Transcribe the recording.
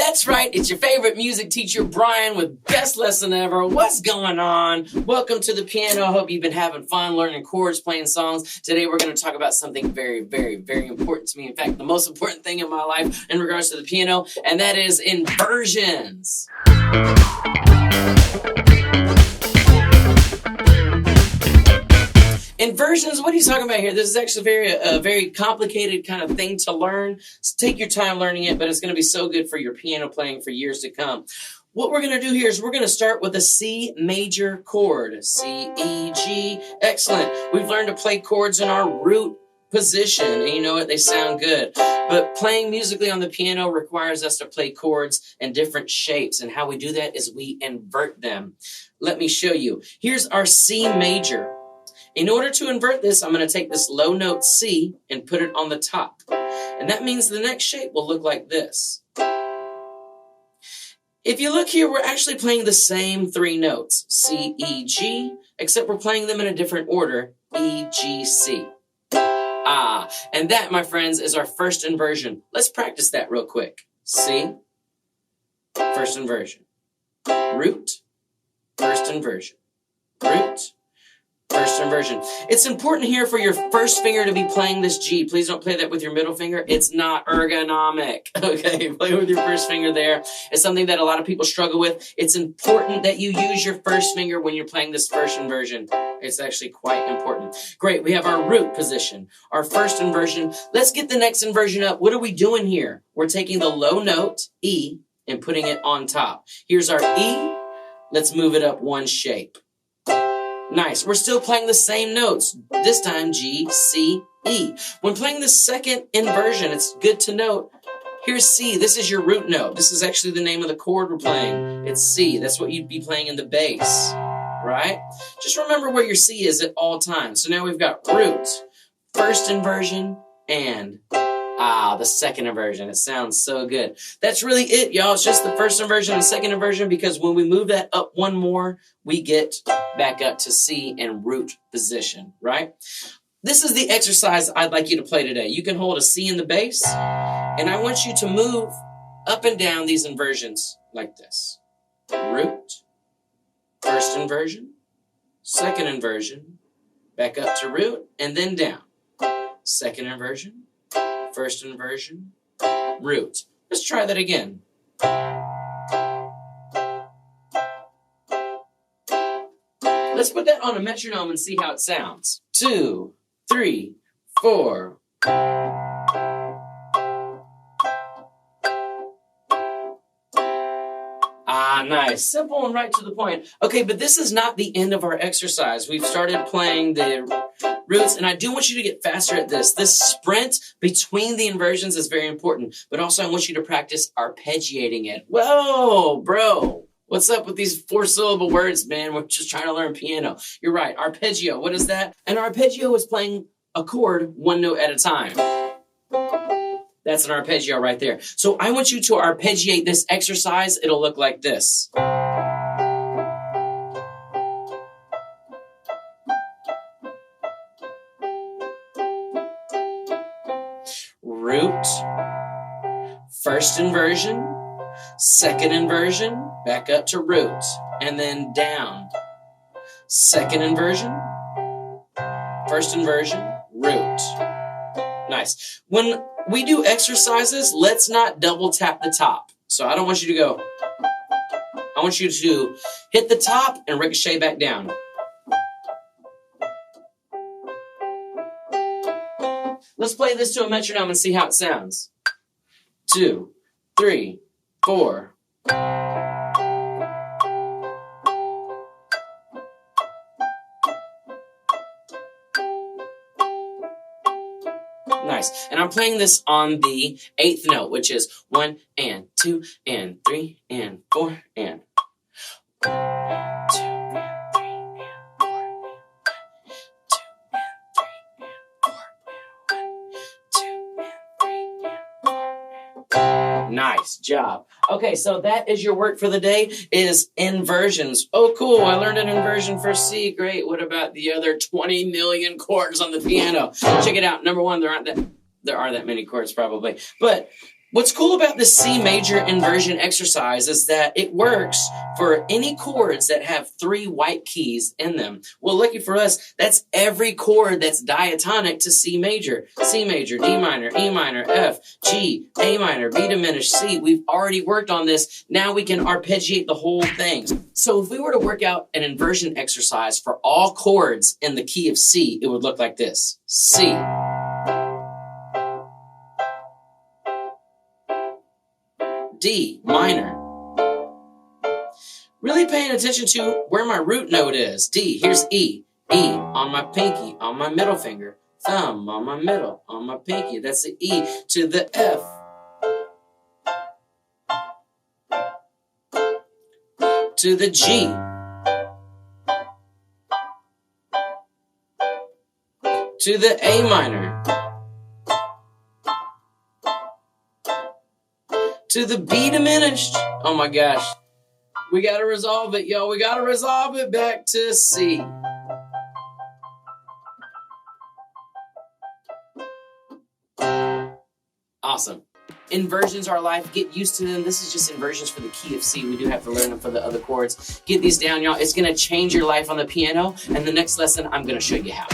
That's right, it's your favorite music teacher, Brian, with Best Lesson Ever. What's going on? Welcome to the piano. I hope you've been having fun learning chords, playing songs. Today we're going to talk about something very, very, very important to me. In fact, the most important thing in my life in regards to the piano, and that is inversions. Inversions, what are you talking about here? This is actually a very complicated kind of thing to learn. So take your time learning it, but it's going to be so good for your piano playing for years to come. What we're going to do here is we're going to start with a C major chord. C, E, G. Excellent. We've learned to play chords in our root position, and you know what? They sound good. But playing musically on the piano requires us to play chords in different shapes, and how we do that is we invert them. Let me show you. Here's our C major. In order to invert this, I'm going to take this low note C and put it on the top. And that means the next shape will look like this. If you look here, we're actually playing the same three notes, C, E, G, except we're playing them in a different order, E, G, C. And that, my friends, is our first inversion. Let's practice that real quick. C, first inversion. Root, first inversion. Root, first inversion. It's important here for your first finger to be playing this G. Please don't play that with your middle finger. It's not ergonomic. Okay, play with your first finger there. It's something that a lot of people struggle with. It's important that you use your first finger when you're playing this first inversion. It's actually quite important. Great, we have our root position, our first inversion. Let's get the next inversion up. What are we doing here? We're taking the low note, E, and putting it on top. Here's our E. Let's move it up one shape. Nice. We're still playing the same notes. This time, G, C, E. When playing the second inversion, it's good to note, here's C. This is your root note. This is actually the name of the chord we're playing. It's C. That's what you'd be playing in the bass, right? Just remember where your C is at all times. So now we've got root, first inversion, and the second inversion. It sounds so good. That's really it, y'all. It's just the first inversion and second inversion, because when we move that up one more, we get back up to C and root position, right? This is the exercise I'd like you to play today. You can hold a C in the bass, and I want you to move up and down these inversions like this. Root, first inversion, second inversion, back up to root, and then down. Second inversion, first inversion, root. Let's try that again. Let's put that on a metronome and see how it sounds. 2, 3, 4. Nice. Simple and right to the point. Okay, but this is not the end of our exercise. We've started playing the roots, and I do want you to get faster at this. This sprint between the inversions is very important, but also I want you to practice arpeggiating it. Whoa, bro. What's up with these 4-syllable words, man? We're just trying to learn piano. You're right. Arpeggio. What is that? An arpeggio is playing a chord one note at a time. That's an arpeggio right there. So I want you to arpeggiate this exercise. It'll look like this. Root, first inversion, second inversion, back up to root, and then down. Second inversion, first inversion, root. Nice. When we do exercises, let's not double tap the top. So I don't want you to go. I want you to hit the top and ricochet back down. Let's play this to a metronome and see how it sounds. 2, 3, 4. Nice. And I'm playing this on the 8th note, which is 1 and 2 and 3 and 4 and 1, 2 and 3 and 4 and 1, 2 and 3 and 4 and 1, 2 and 3 and 4 and 1. Nice job. Okay, so that is your work for the day, is inversions. Oh, cool. I learned an inversion for C. Great. What about the other 20 million chords on the piano? Check it out. Number one, there aren't that many chords probably. But What's cool about this C major inversion exercise is that it works for any chords that have 3 white keys in them. Well, lucky for us, that's every chord that's diatonic to C major. C major, D minor, E minor, F, G, A minor, B diminished, C. We've already worked on this. Now we can arpeggiate the whole thing. So if we were to work out an inversion exercise for all chords in the key of C, it would look like this. C. D minor. Really paying attention to where my root note is. D, here's E. E on my pinky, on my middle finger. Thumb on my middle, on my pinky. That's the E to the F. To the G. To the A minor. To the B diminished. Oh my gosh. We gotta resolve it, y'all. We gotta resolve it back to C. Awesome. Inversions are life. Get used to them. This is just inversions for the key of C. We do have to learn them for the other chords. Get these down, y'all. It's gonna change your life on the piano. And the next lesson, I'm gonna show you how.